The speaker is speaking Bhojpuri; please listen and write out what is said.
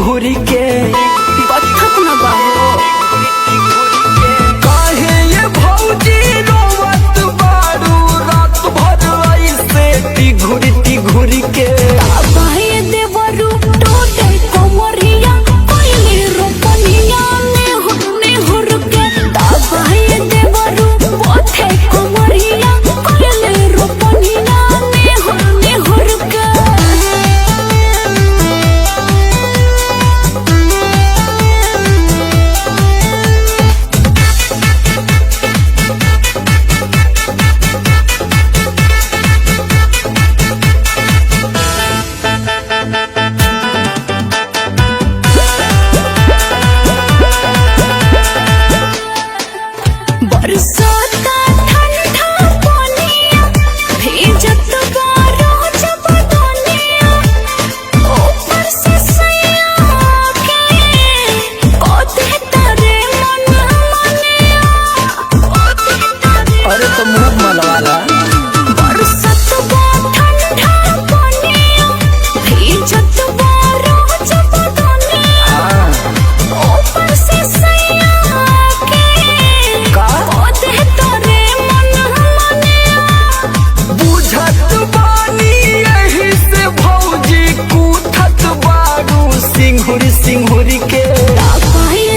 घुरी के बत्थक न बाहो काहे ये भौजी रोवत बारू रात भर ऐसे घुरी के बाहे देवरु टोटे कोमरिया कोइले रोपनिया ने हुर के बाहे देवरु पोथे कोमरिया कोइले रोपनिया ने हुर के बरसाता ठंडा पानिया भेजत बारो जब दुनिया ऊपर से सैया के कोते तारे मन मनिया अरे तो मुँह मलवाला बरसात बा ठंडा पानिया भेजत बारो जब दुनिया ऊपर से सैया के कोते तारे मन मनिया बुझत बानी यही से भौजी कूथत बारू सिंघुरी के बाहे